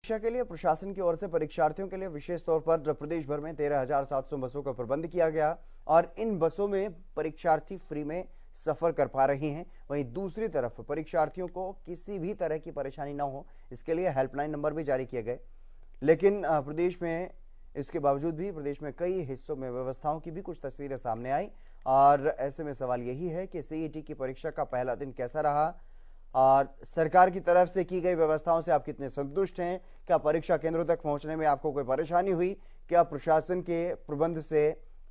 परीक्षा के लिए प्रशासन की ओर से परीक्षार्थियों के लिए विशेष तौर पर प्रदेश भर में 13,700 बसों का प्रबंध किया गया और इन बसों में परीक्षार्थी फ्री में सफर कर पा रहे हैं। वहीं दूसरी तरफ परीक्षार्थियों को किसी भी तरह की परेशानी न हो, इसके लिए हेल्पलाइन नंबर भी जारी किए गए। लेकिन प्रदेश में इसके बावजूद भी प्रदेश में कई हिस्सों में व्यवस्थाओं की भी कुछ तस्वीरें सामने आई और ऐसे में सवाल यही है कि सीईटी की परीक्षा का पहला दिन कैसा रहा और सरकार की तरफ से की गई व्यवस्थाओं से आप कितने संतुष्ट हैं? क्या परीक्षा केंद्रों तक पहुंचने में आपको कोई परेशानी हुई? क्या प्रशासन के प्रबंध से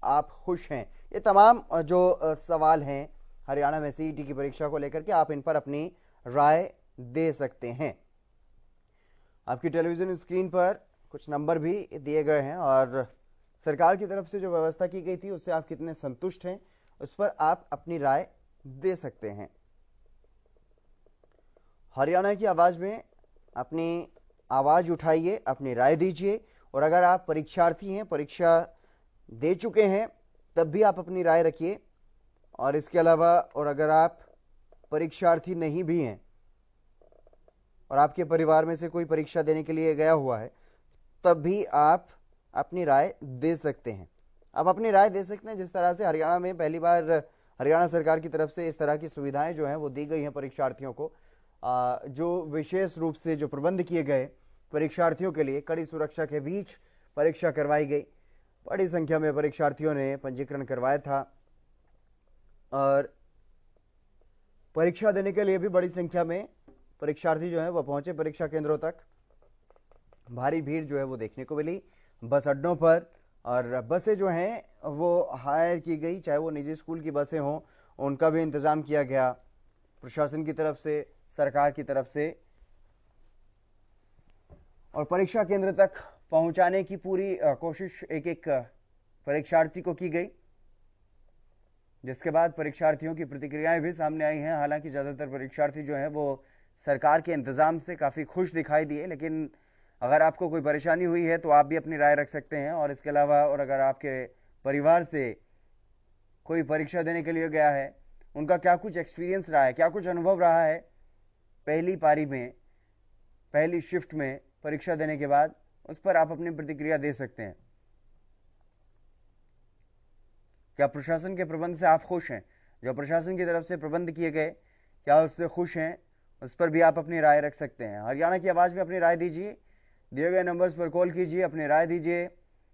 आप खुश हैं? ये तमाम जो सवाल हैं हरियाणा में सीईटी की परीक्षा को लेकर के, आप इन पर अपनी राय दे सकते हैं। आपकी टेलीविजन स्क्रीन पर कुछ नंबर भी दिए गए हैं और सरकार की तरफ से जो व्यवस्था की गई थी उससे आप कितने संतुष्ट हैं, उस पर आप अपनी राय दे सकते हैं। हरियाणा की आवाज में अपनी आवाज उठाइए, अपनी राय दीजिए और अगर आप परीक्षार्थी हैं, परीक्षा दे चुके हैं, तब भी आप अपनी राय रखिए। और इसके अलावा और अगर आप परीक्षार्थी नहीं भी हैं और आपके परिवार में से कोई परीक्षा देने के लिए गया हुआ है, तब भी आप अपनी राय दे सकते हैं। आप अपनी राय दे सकते हैं। जिस तरह से हरियाणा में पहली बार हरियाणा सरकार की तरफ से इस तरह की सुविधाएं जो हैं वो दी गई हैं परीक्षार्थियों को, जो विशेष रूप से जो प्रबंध किए गए परीक्षार्थियों के लिए, कड़ी सुरक्षा के बीच परीक्षा करवाई गई। बड़ी संख्या में परीक्षार्थियों ने पंजीकरण करवाया था और परीक्षा देने के लिए भी बड़ी संख्या में परीक्षार्थी जो है वो पहुंचे परीक्षा केंद्रों तक। भारी भीड़ जो है वो देखने को मिली बस अड्डों पर और बसें जो हैं वो हायर की गई, चाहे वो निजी स्कूल की बसें हों, उनका भी इंतजाम किया गया प्रशासन की तरफ से, सरकार की तरफ से। और परीक्षा केंद्र तक पहुंचाने की पूरी कोशिश एक एक परीक्षार्थी को की गई, जिसके बाद परीक्षार्थियों की प्रतिक्रियाएं भी सामने आई हैं। हालांकि ज्यादातर परीक्षार्थी जो हैं वो सरकार के इंतजाम से काफी खुश दिखाई दिए, लेकिन अगर आपको कोई परेशानी हुई है तो आप भी अपनी राय रख सकते हैं। और इसके अलावा और अगर आपके परिवार से कोई परीक्षा देने के लिए गया है, उनका क्या कुछ एक्सपीरियंस रहा है, क्या कुछ अनुभव रहा है पहली पारी में, पहली शिफ्ट में परीक्षा देने के बाद, उस पर आप अपनी प्रतिक्रिया दे सकते हैं। क्या प्रशासन के प्रबंध से आप खुश हैं? जो प्रशासन की तरफ से प्रबंध किए गए, क्या उससे खुश हैं? उस पर भी आप अपनी राय रख सकते हैं। हरियाणा की आवाज में अपनी राय दीजिए, दिए गए नंबर्स पर कॉल कीजिए, अपनी राय दीजिए।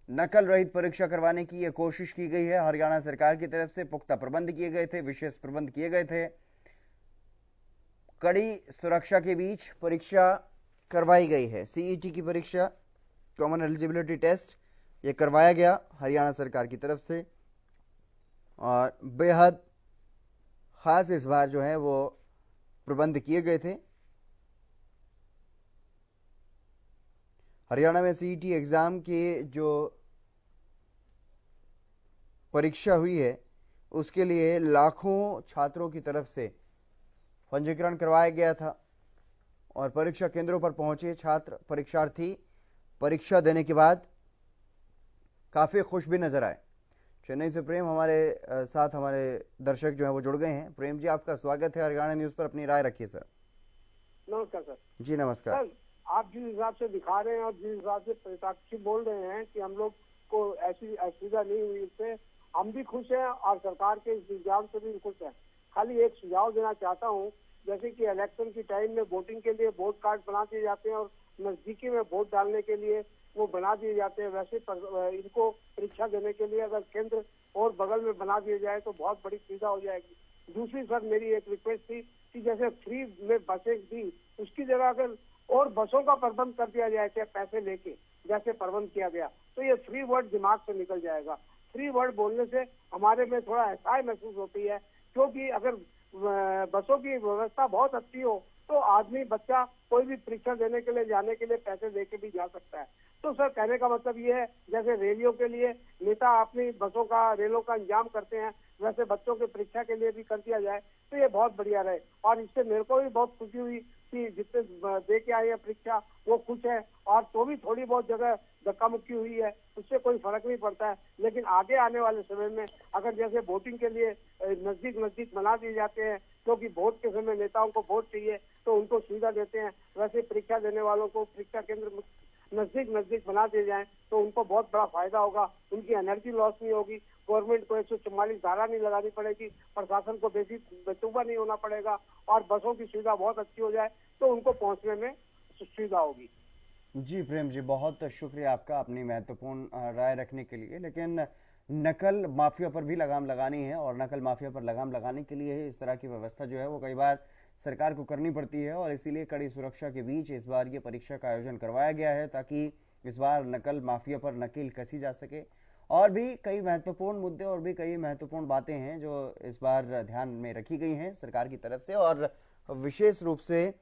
नकल रहित परीक्षा करवाने की यह कोशिश की गई है हरियाणा सरकार की तरफ से। पुख्ता प्रबंध किए गए थे, विशेष प्रबंध किए गए थे, कड़ी सुरक्षा के बीच परीक्षा करवाई गई है। सीईटी की परीक्षा, कॉमन एलिजिबिलिटी टेस्ट, ये करवाया गया हरियाणा सरकार की तरफ से और बेहद खास इस बार जो है वो प्रबंध किए गए थे। हरियाणा में सीईटी एग्जाम की जो परीक्षा हुई है उसके लिए लाखों छात्रों की तरफ से पंजीकरण करवाया गया था और परीक्षा केंद्रों पर पहुंचे छात्र, परीक्षार्थी परीक्षा देने के बाद काफी खुश भी नजर आए। चेन्नई से प्रेम हमारे साथ, हमारे दर्शक जो है वो जुड़ गए हैं। प्रेम जी, आपका स्वागत है हरियाणा न्यूज पर, अपनी राय रखिए सर। नमस्कार सर। जी नमस्कार सर, आप जिस हिसाब से दिखा रहे हैं और जिस हिसाब से प्रत्याशी बोल रहे हैं कि हम लोग को ऐसी असुविधा नहीं हुई, इससे हम भी खुश हैं और सरकार के इस इंतजाम से भी खुश हैं। खाली एक सुझाव देना चाहता हूँ, जैसे कि इलेक्शन की टाइम में वोटिंग के लिए वोट कार्ड बना दिए जाते हैं और नजदीकी में वोट डालने के लिए वो बना दिए जाते हैं, वैसे इनको परीक्षा देने के लिए अगर केंद्र और बगल में बना दिए जाए तो बहुत बड़ी सुविधा हो जाएगी। दूसरी सर, मेरी एक रिक्वेस्ट थी कि जैसे फ्री में बसें दी, उसकी जगह अगर और बसों का प्रबंध कर दिया जाए, चाहे पैसे लेके जैसे प्रबंध किया गया, तो ये फ्री वर्ड दिमाग से निकल जाएगा। फ्री वर्ड बोलने से हमारे में थोड़ा एहसास महसूस होती है, क्योंकि अगर बसों की व्यवस्था बहुत अच्छी हो तो आदमी, बच्चा कोई भी परीक्षा देने के लिए जाने के लिए पैसे दे के भी जा सकता है। तो सर, कहने का मतलब ये है, जैसे रेलियों के लिए नेता अपनी बसों का, रेलों का इंतजाम करते हैं, वैसे बच्चों की परीक्षा के लिए भी कर दिया जाए तो ये बहुत बढ़िया रहे। और इससे मेरे को भी बहुत खुशी हुई कि जितने दे के आए हैं परीक्षा वो खुश है, और तो भी थोड़ी बहुत जगह धक्का मुक्की हुई है, उससे कोई फर्क नहीं पड़ता है। लेकिन आगे आने वाले समय में अगर जैसे वोटिंग के लिए नजदीक नजदीक बना दिए जाते हैं, क्योंकि वोट के समय नेताओं को वोट चाहिए तो उनको सुविधा देते हैं, वैसे परीक्षा देने वालों को परीक्षा केंद्र नजदीक नजदीक बना दिए जाएं तो उनको बहुत बड़ा फायदा होगा, उनकी एनर्जी लॉस नहीं होगी, गवर्नमेंट को 144 धारा नहीं लगानी पड़ेगी, प्रशासन को बेतुबा नहीं होना पड़ेगा और बसों की सुविधा बहुत अच्छी हो जाए तो उनको पहुंचने में सुविधा होगी। जी प्रेम जी, बहुत शुक्रिया आपका अपनी महत्वपूर्ण राय रखने के लिए। लेकिन नकल माफिया पर भी लगाम लगानी है और नकल माफिया पर लगाम लगाने के लिए इस तरह की व्यवस्था जो है वो कई बार सरकार को करनी पड़ती है और इसीलिए कड़ी सुरक्षा के बीच इस बार ये परीक्षा का आयोजन करवाया गया है ताकि इस बार नकल माफिया पर नकेल कसी जा सके। और भी कई महत्वपूर्ण मुद्दे और भी कई महत्वपूर्ण बातें हैं जो इस बार ध्यान में रखी गई हैं सरकार की तरफ से, और विशेष रूप से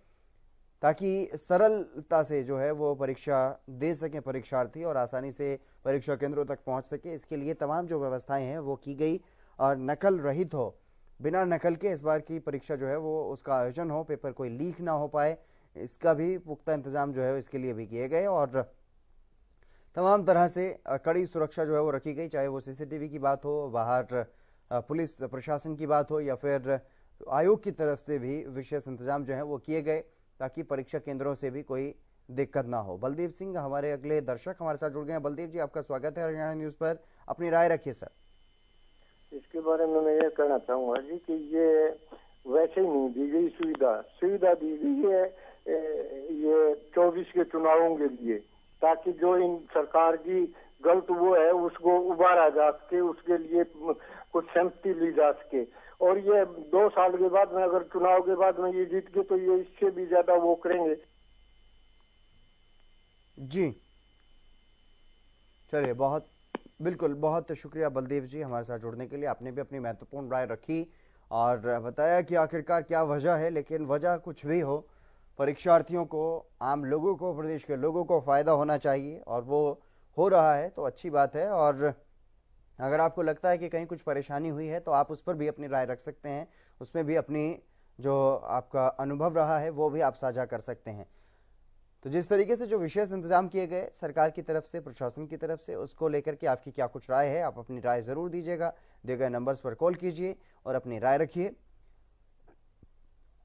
ताकि सरलता से जो है वो परीक्षा दे सकें परीक्षार्थी और आसानी से परीक्षा केंद्रों तक पहुंच सके, इसके लिए तमाम जो व्यवस्थाएं हैं वो की गई और नकल रहित हो, बिना नकल के इस बार की परीक्षा जो है वो उसका आयोजन हो, पेपर कोई लीक ना हो पाए, इसका भी पुख्ता इंतजाम जो है इसके लिए भी किए गए और तमाम तरह से कड़ी सुरक्षा जो है वो रखी गई, चाहे वो सीसीटीवी की बात हो, बाहर पुलिस प्रशासन की बात हो या फिर आयोग की तरफ से भी विशेष इंतजाम जो है वो किए गए ताकि परीक्षा केंद्रों से भी कोई दिक्कत ना हो। बलदेव सिंह हमारे अगले दर्शक हमारे साथ जुड़ गए हैं। बलदेव जी, आपका स्वागत है हरियाणा न्यूज पर, अपनी राय रखिए सर। इसके बारे में मैं ये कहना चाहूंगा जी कि ये वैसे ही नहीं दी गई सुविधा दी गई है ये 24 के चुनावों के लिए, ताकि जो इन सरकार की गलत वो है उसको उबारा जा सके, उसके लिए कुछ सहमति ली जा सके। और ये 2 साल के बाद में अगर चुनाव के बाद में ये जीत गए तो ये इससे भी ज्यादा वो करेंगे। जी चलिए, बिल्कुल बहुत शुक्रिया बलदेव जी हमारे साथ जुड़ने के लिए। आपने भी अपनी महत्वपूर्ण राय रखी और बताया कि आखिरकार क्या वजह है, लेकिन वजह कुछ भी हो, परीक्षार्थियों को, आम लोगों को, प्रदेश के लोगों को फायदा होना चाहिए और वो हो रहा है तो अच्छी बात है। और अगर आपको लगता है कि कहीं कुछ परेशानी हुई है तो आप उस पर भी अपनी राय रख सकते हैं, उसमें भी अपनी जो आपका अनुभव रहा है वो भी आप साझा कर सकते हैं। तो जिस तरीके से जो विशेष इंतजाम किए गए सरकार की तरफ से, प्रशासन की तरफ से, उसको लेकर के आपकी क्या कुछ राय है, आप अपनी राय जरूर दीजिएगा। दिए गए नंबर्स पर कॉल कीजिए और अपनी राय रखिए।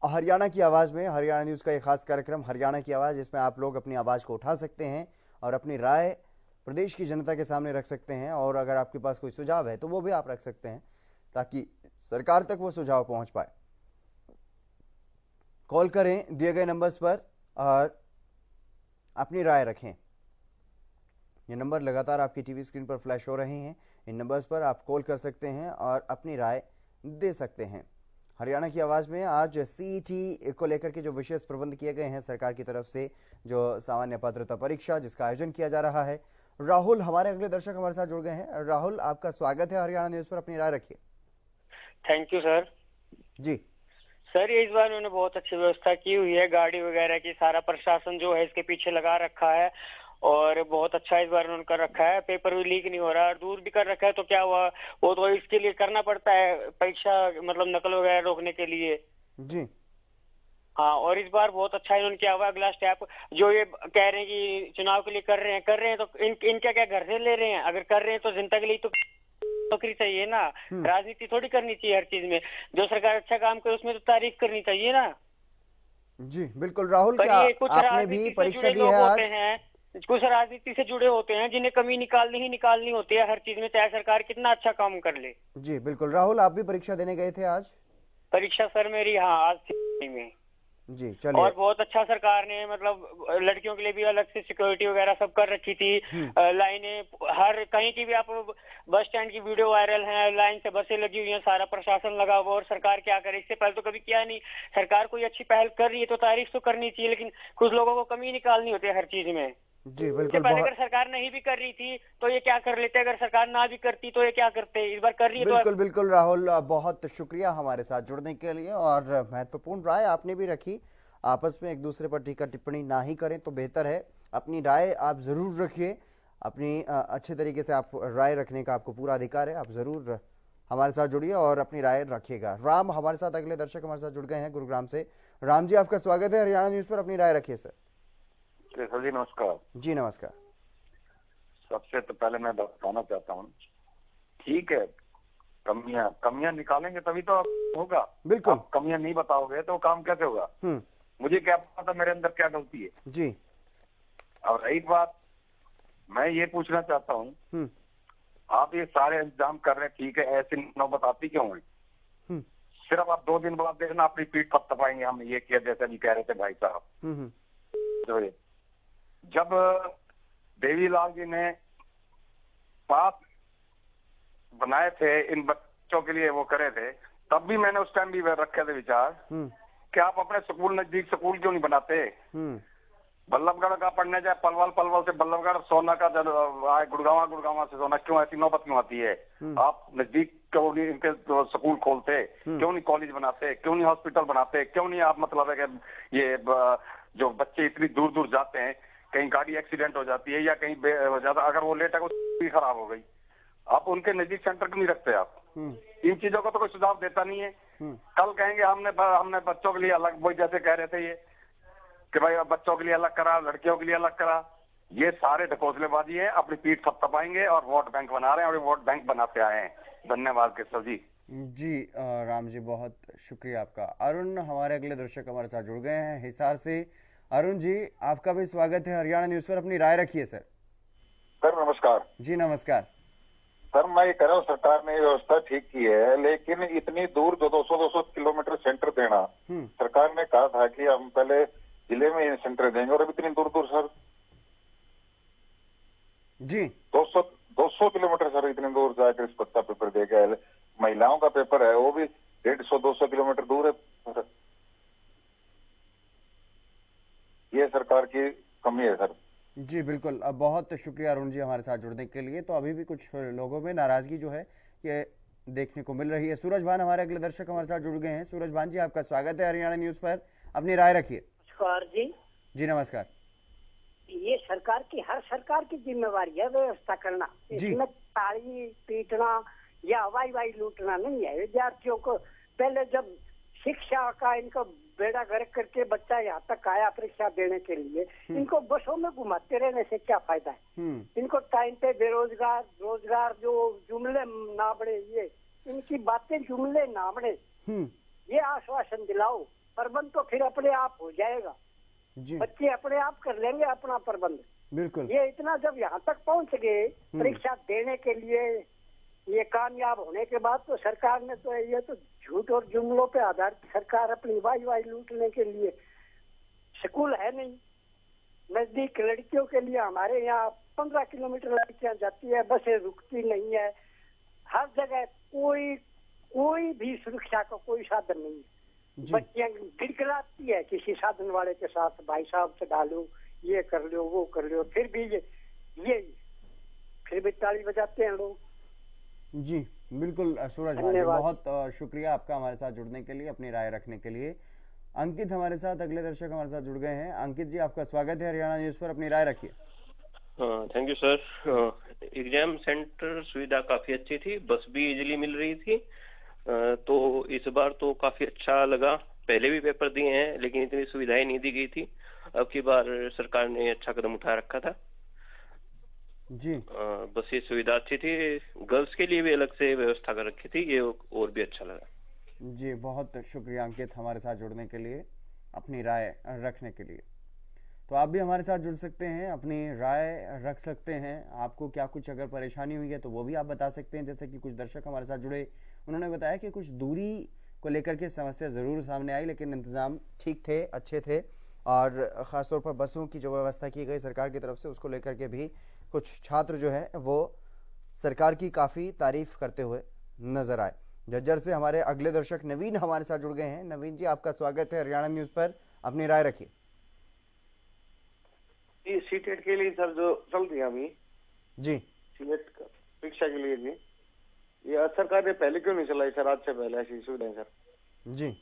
हरियाणा की आवाज़ में हरियाणा न्यूज़ का एक खास कार्यक्रम हरियाणा की आवाज़, जिसमें आप लोग अपनी आवाज़ को उठा सकते हैं और अपनी राय प्रदेश की जनता के सामने रख सकते हैं। और अगर आपके पास कोई सुझाव है तो वो भी आप रख सकते हैं ताकि सरकार तक वो सुझाव पहुंच पाए। कॉल करें दिए गए नंबर्स पर और अपनी राय रखें। ये नंबर लगातार आपकी टीवी स्क्रीन पर फ्लैश हो रहे हैं, इन नंबर्स पर आप कॉल कर सकते हैं और अपनी राय दे सकते हैं। हरियाणा की आवाज़ में आज सीईटी को लेकर के जो विशेष प्रबंध किए गए हैं सरकार की तरफ से, जो सामान्य पात्रता परीक्षा जिसका आयोजन किया जा रहा है, राहुल हमारे अगले दर्शक हमारे साथ जुड़ गए हैं। राहुल, आपका स्वागत है हरियाणा न्यूज पर, अपनी राय रखिए। Thank you sir. जी सर, इस बार उन्होंने बहुत अच्छी व्यवस्था की हुई है, गाड़ी वगैरह की, सारा प्रशासन जो है इसके पीछे लगा रखा है और बहुत अच्छा इस बार उन्होंने कर रखा है। पेपर भी लीक नहीं हो रहा और दूर भी कर रखा है, तो क्या हुआ, वो तो इसके लिए करना पड़ता है परीक्षा, मतलब नकल वगैरह रोकने के लिए। जी हाँ, और इस बार बहुत अच्छा इन्होंने किया हुआ। अगला स्टेप जो ये कह रहे हैं कि चुनाव के लिए कर रहे हैं तो इनका क्या घर से ले रहे हैं? अगर कर रहे हैं तो जनता के लिए तो नौकरी चाहिए ना, राजनीति थोड़ी करनी चाहिए हर चीज में। जो सरकार अच्छा काम करे उसमें तो तारीफ करनी चाहिए ना। जी बिल्कुल राहुल, क्या आपने भी परीक्षा दी है आज? कुछ राजनीति से जुड़े होते हैं जिन्हें कमी निकालनी होती है हर चीज में, चाहे सरकार कितना अच्छा काम कर ले। जी बिल्कुल राहुल, आप भी परीक्षा देने गए थे आज? परीक्षा सर मेरी, हाँ, आज में। जी चलिए। और बहुत अच्छा सरकार ने, मतलब लड़कियों के लिए भी अलग से सिक्योरिटी वगैरह सब कर रखी थी। लाइनें हर कहीं की भी, आप बस स्टैंड की वीडियो वायरल है, लाइन से बसें लगी हुई हैं, सारा प्रशासन लगा हुआ। और सरकार क्या करे, इससे पहले तो कभी किया नहीं। सरकार कोई अच्छी पहल कर रही है तो तारीफ तो करनी चाहिए, लेकिन कुछ लोगों को कमी निकालनी होती है हर चीज में। जी बिल्कुल। पहले अगर सरकार नहीं भी कर रही थी तो ये क्या कर लेते, अगर सरकार ना भी करती तो ये क्या करते, इस बार कर रही है। बिल्कुल बिल्कुल राहुल, बहुत शुक्रिया हमारे साथ जुड़ने के लिए और महत्वपूर्ण राय आपने भी रखी। आपस में एक दूसरे पर टीका टिप्पणी ना ही करें तो बेहतर है, अपनी राय आप जरूर रखिए, अपनी अच्छे तरीके से आप राय रखने का आपको पूरा अधिकार है, आप जरूर हमारे साथ जुड़िए और अपनी राय रखिएगा। राम हमारे साथ अगले दर्शक हमारे साथ जुड़ गए हैं गुरुग्राम से। राम जी, आपका स्वागत है हरियाणा न्यूज पर, अपनी राय रखिए सर। सर जी नमस्कार। जी नमस्कार। सबसे तो पहले मैं बताना चाहता हूँ, ठीक है, कमियां निकालेंगे तभी तो होगा। बिल्कुल। आप कमियां नहीं बताओगे तो काम कैसे होगा? मुझे क्या पता मेरे अंदर क्या गलती है। जी। और रही बात मैं ये पूछना चाहता हूँ, आप ये सारे इंतजाम कर रहे हैं, ठीक है, ऐसी नौबत आती क्यों है? सिर्फ आप 2 दिन बाद देखना अपनी पीठ थपथपाएंगे, हम ये किया जैसे अभी कह रहे थे भाई साहब। जो ये जब देवीलाल जी ने पास बनाए थे इन बच्चों के लिए, वो करे थे, तब भी मैंने उस टाइम भी रखे थे विचार कि आप अपने स्कूल नजदीक स्कूल क्यों नहीं बनाते? बल्लभगढ़ का पढ़ने जाए, पलवल, पलवल से बल्लभगढ़, सोना का गुड़गांवा, गुड़गांवा से सोना, क्यों ऐसी नौबत क्यों आती है? आप नजदीक क्यों नहीं इनके स्कूल खोलते? क्यों नहीं कॉलेज बनाते? क्यों नहीं हॉस्पिटल बनाते? क्यों नहीं आप मतलब है कि ये जो बच्चे इतनी दूर दूर जाते हैं, कहीं गाड़ी एक्सीडेंट हो जाती है या कहीं ज्यादा अगर वो लेट है भी खराब हो गई, आप उनके नजदीक सेंटर क्यों नहीं रखते? आप इन चीजों को तो कोई सुझाव देता नहीं है। कल कहेंगे हमने बच्चों के लिए अलग, वही जैसे कह रहे थे ये कि भाई बच्चों के लिए अलग करा, लड़कियों के लिए अलग करा। ये सारे ढकोसलेबाजी है, अपनी पीठ थपथपाएंगे और वोट बैंक बना रहे हैं और वोट बैंक बनाते आए हैं। धन्यवाद केशव जी। जी राम जी, बहुत शुक्रिया आपका। अरुण हमारे अगले दर्शक हमारे साथ जुड़ गए हैं हिसार से। अरुण जी, आपका भी स्वागत है हरियाणा न्यूज पर, अपनी राय रखिए सर। सर नमस्कार। जी नमस्कार सर, मैं ये कह रहा हूँ सरकार ने व्यवस्था ठीक की है, लेकिन इतनी दूर जो 200 किलोमीटर सेंटर देना, सरकार ने कहा था कि हम पहले जिले में ही सेंटर देंगे, और अब इतनी दूर दूर सर जी 200 किलोमीटर सर, इतनी दूर जाकर इस बच्चा पेपर दे गया। महिलाओं का पेपर है वो भी 150-200 किलोमीटर दूर है। ये सरकार की कमी है सर। जी बिल्कुल, अब बहुत शुक्रिया अरुण जी हमारे साथ जुड़ने के लिए। तो अभी भी कुछ लोगों में नाराजगी जो है ये देखने को मिल रही है। सूरज भान हमारे अगले दर्शक हमारे साथ जुड़ गए हैं। सूरज भान जी, आपका स्वागत है हरियाणा न्यूज पर, अपनी राय रखिए। नमस्कार जी। जी नमस्कार। ये सरकार की, हर सरकार की जिम्मेवारी है व्यवस्था करना, इसमें ताली पीटना या हवाई लूटना नहीं है। विद्यार्थियों को पहले जब शिक्षा का इनको बेड़ा गर्क करके बच्चा यहाँ तक आया परीक्षा देने के लिए, इनको बसों में घुमाते रहने से क्या फायदा है? इनको टाइम पे बेरोजगार, रोजगार जो जुमले ना बढ़े, ये इनकी बातें जुमले ना बढ़े, ये आश्वासन दिलाओ, प्रबंध तो फिर अपने आप हो जाएगा। बच्चे अपने आप कर लेंगे अपना प्रबंध। बिल्कुल। ये इतना जब यहाँ तक पहुँच गए परीक्षा देने के लिए, ये कामयाब होने के बाद तो सरकार ने तो ये तो झूठ और जुमलों पे आधारित सरकार अपनी वाई लूटने के लिए, स्कूल है नहीं नजदीक, लड़कियों के लिए हमारे यहाँ 15 किलोमीटर लड़कियां जाती है, बसें रुकती नहीं है, हर जगह कोई भी सुरक्षा का कोई साधन नहीं है। बच्चियां गिड़गिड़ाती है किसी साधन वाले के साथ, भाई साहब चढ़ा लो, ये कर लो, वो कर लो, फिर भी ये फिर भी ताली बजाते हैं लोग। जी बिल्कुल सूरज भाई, बहुत शुक्रिया आपका हमारे साथ जुड़ने के लिए, अपनी राय रखने के लिए। अंकित हमारे साथ अगले दर्शक हमारे साथ जुड़ गए हैं। अंकित जी, आपका स्वागत है हरियाणा न्यूज पर, अपनी राय रखिए। Thank you sir. Exam centre सुविधा काफी अच्छी थी, बस भी इजीली मिल रही थी, तो इस बार तो काफी अच्छा लगा। पहले भी पेपर दिए हैं लेकिन इतनी सुविधाएं नहीं दी गई थी, अब की बार सरकार ने अच्छा कदम उठा रखा था जी। बस ये सुविधा अच्छी थी, गर्ल्स के लिए भी अलग से व्यवस्था कर रखी थी, ये और भी अच्छा लगा। जी बहुत शुक्रिया अंकित हमारे साथ जुड़ने के लिए, अपनी राय रखने के लिए। तो आप भी हमारे साथ जुड़ सकते हैं, अपनी राय रख सकते हैं। आपको क्या कुछ अगर परेशानी हुई है तो वो भी आप बता सकते हैं। जैसे कि कुछ दर्शक हमारे साथ जुड़े, उन्होंने बताया कि कुछ दूरी को लेकर के समस्या ज़रूर सामने आई, लेकिन इंतज़ाम ठीक थे, अच्छे थे, और ख़ासतौर पर बसों की जो व्यवस्था की गई सरकार की तरफ से, उसको लेकर के भी कुछ छात्र जो है वो सरकार की काफ़ी तारीफ करते हुए नजर आए। झज्जर से हमारे अगले दर्शक नवीन हमारे साथ जुड़ गए हैं। नवीन जी, आपका स्वागत है हरियाणा न्यूज़ पर, अपनी राय रखिए। सीटेट के लिए सर जो चल रही है अभी जी, सीटेट परीक्षा के लिए जी, ये सरकार ने पहले क्यों नहीं चलाई सर, आज से पहले ऐसी सुविधाएं सर? जी,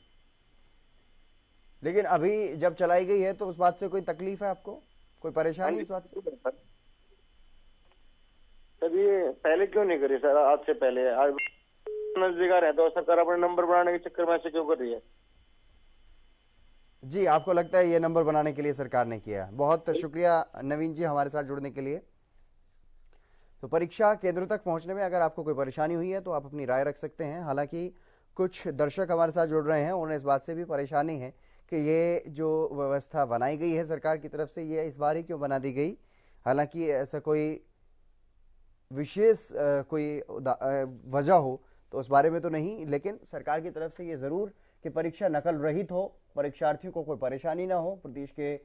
लेकिन अभी जब चलाई गई है तो उस बात से कोई तकलीफ है आपको, कोई परेशानी इस बात से? सर ये पहले क्यों नहीं करी सर, आज से पहले? आज नजदीक आ रहे हैं तो सरकार अपने नंबर बनाने के चक्कर में ऐसे क्यों कर रही है? जी, आपको लगता है ये नंबर बनाने के लिए सरकार ने किया है? बहुत शुक्रिया नवीन जी हमारे साथ जुड़ने के लिए। तो परीक्षा केंद्र तक पहुंचने में अगर आपको कोई परेशानी हुई है तो आप अपनी राय रख सकते हैं। हालांकि कुछ दर्शक हमारे साथ जुड़ रहे हैं, उन्हें इस बात से भी परेशानी है कि ये जो व्यवस्था बनाई गई है सरकार की तरफ से, ये इस बार ही क्यों बना दी गई। हालांकि ऐसा कोई विशेष कोई वजह हो तो उस बारे में तो नहीं, लेकिन सरकार की तरफ से ये ज़रूर कि परीक्षा नकल रहित हो, परीक्षार्थियों को कोई परेशानी ना हो, प्रदेश के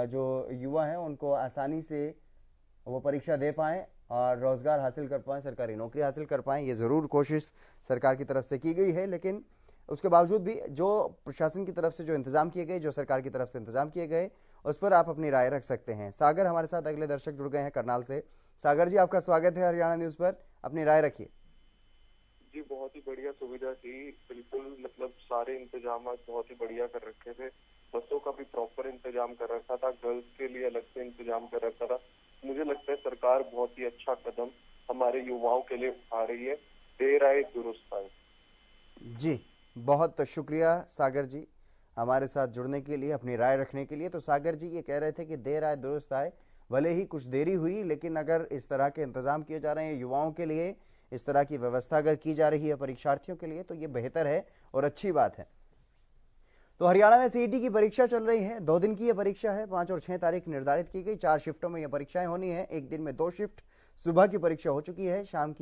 जो युवा हैं उनको आसानी से वो परीक्षा दे पाएँ और रोज़गार हासिल कर पाएँ, सरकारी नौकरी हासिल कर पाएँ। ये ज़रूर कोशिश सरकार की तरफ से की गई है, लेकिन उसके बावजूद भी जो प्रशासन की तरफ से जो इंतजाम किए गए, जो सरकार की तरफ से इंतजाम किए गए, उस पर आप अपनी राय रख सकते हैं। सागर हमारे साथ अगले दर्शक जुड़ गए हैं करनाल से। सागर जी, आपका स्वागत है हरियाणा न्यूज़ पर, अपनी राय रखिए। जी, बहुत ही बढ़िया सुविधा थी, बिल्कुल मतलब सारे इंतजाम बहुत ही बढ़िया कर रखे थे। बसों का भी प्रॉपर इंतजाम कर रखा था, गर्ल्स के लिए अलग से इंतजाम कर रखा था। मुझे लगता है सरकार बहुत ही अच्छा कदम हमारे युवाओं के लिए उठा रही है। देर आए दुरुस्त आए। जी, बहुत शुक्रिया सागर जी हमारे साथ जुड़ने के लिए, अपनी राय रखने के लिए। तो सागर जी ये कह रहे थे कि देर आए दुरुस्त आए, भले ही कुछ देरी हुई, लेकिन अगर इस तरह के इंतजाम किए जा रहे हैं युवाओं के लिए, इस तरह की व्यवस्था अगर की जा रही है परीक्षार्थियों के लिए, तो ये बेहतर है और अच्छी बात है। तो हरियाणा में सीईटी की परीक्षा चल रही है। 2 दिन की ये परीक्षा है, 5 और 6 तारीख निर्धारित की गई। 4 शिफ्टों में ये परीक्षाएं होनी है। एक दिन में 2 शिफ्ट, सुबह की परीक्षा हो चुकी है, शाम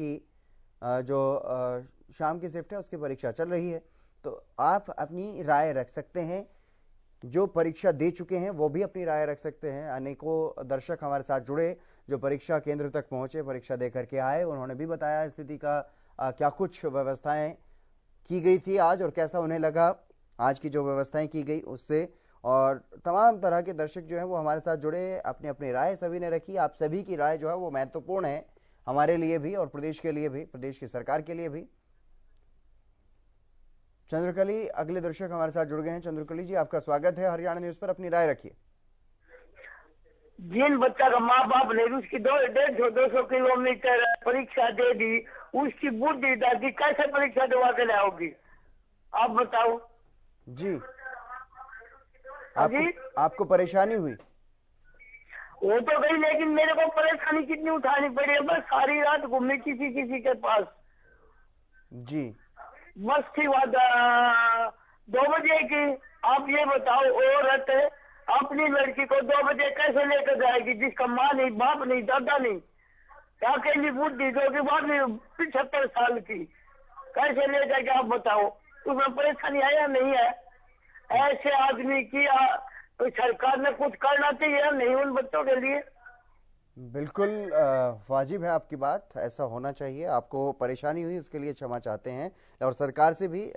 की शिफ्ट है उसकी परीक्षा चल रही है। तो आप अपनी राय रख सकते हैं, जो परीक्षा दे चुके हैं वो भी अपनी राय रख सकते हैं। अनेकों दर्शक हमारे साथ जुड़े जो परीक्षा केंद्र तक पहुंचे, परीक्षा दे करके आए, उन्होंने भी बताया स्थिति का क्या कुछ व्यवस्थाएं की गई थी आज और कैसा उन्हें लगा आज की जो व्यवस्थाएं की गई उससे। और तमाम तरह के दर्शक जो हैं वो हमारे साथ जुड़े, अपनी अपनी राय सभी ने रखी। आप सभी की राय जो है वो महत्वपूर्ण है हमारे लिए भी और प्रदेश के लिए भी, प्रदेश की सरकार के लिए भी। चंद्रकली अगले दर्शक हमारे साथ जुड़ गए हैं। चंद्रकली जी, आपका स्वागत है हरियाणा न्यूज पर, अपनी राय रखिए। जिन बच्चा का माँ बाप ने उसकी 150-200 किलोमीटर परीक्षा दे दी, उसकी बुद्धि दादी कैसे परीक्षा दवा के लाओगी, आप बताओ जी। आपको परेशानी हुई? वो तो गई, लेकिन मेरे को परेशानी कितनी उठानी पड़ी है, बस सारी रात घूमी किसी के पास जी। बस थी बात 2 बजे की। आप ये बताओ, औरत अपनी लड़की को 2 बजे कैसे लेकर जाएगी, जिसका माँ नहीं, बाप नहीं, दादा नहीं, अकेली बुद्धि जो कि बात नहीं 75 साल की, कैसे ले जाएगी आप बताओ। उसमें परेशानी है या नहीं है? ऐसे आदमी की तो सरकार ने कुछ करना चाहिए नहीं उन बच्चों के लिए। बिल्कुल वाजिब है आपकी बात, ऐसा होना चाहिए। आपको परेशानी हुई उसके लिए क्षमा चाहते हैं और सरकार से भी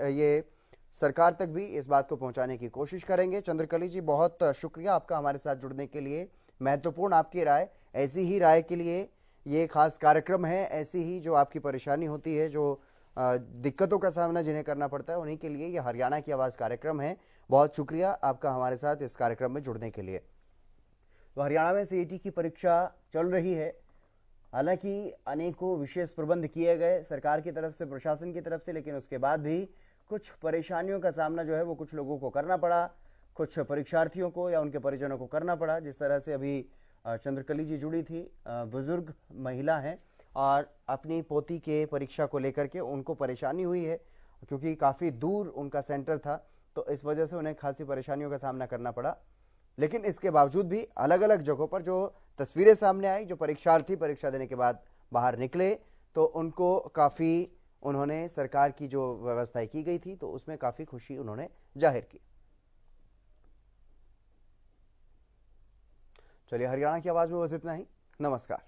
सरकार तक भी इस बात को पहुंचाने की कोशिश करेंगे। चंद्रकली जी, बहुत शुक्रिया आपका हमारे साथ जुड़ने के लिए। महत्वपूर्ण आपकी राय, ऐसी ही राय के लिए ये खास कार्यक्रम है। ऐसी ही जो आपकी परेशानी होती है, जो दिक्कतों का सामना जिन्हें करना पड़ता है, उन्हीं के लिए ये हरियाणा की आवाज़ कार्यक्रम है। बहुत शुक्रिया आपका हमारे साथ इस कार्यक्रम में जुड़ने के लिए। तो हरियाणा में सीईटी की परीक्षा चल रही है। हालांकि अनेकों विशेष प्रबंध किए गए सरकार की तरफ से, प्रशासन की तरफ से, लेकिन उसके बाद भी कुछ परेशानियों का सामना जो है वो कुछ लोगों को करना पड़ा, कुछ परीक्षार्थियों को या उनके परिजनों को करना पड़ा। जिस तरह से अभी चंद्रकली जी जुड़ी थी, बुजुर्ग महिला हैं और अपनी पोती के परीक्षा को लेकर के उनको परेशानी हुई है, क्योंकि काफ़ी दूर उनका सेंटर था, तो इस वजह से उन्हें खासी परेशानियों का सामना करना पड़ा। लेकिन इसके बावजूद भी अलग अलग जगहों पर जो तस्वीरें सामने आई, जो परीक्षार्थी परीक्षा देने के बाद बाहर निकले, तो उनको काफ़ी उन्होंने सरकार की जो व्यवस्थाएं की गई थी तो उसमें काफ़ी खुशी उन्होंने जाहिर की। चलिए, हरियाणा की आवाज़ में बस इतना ही। नमस्कार।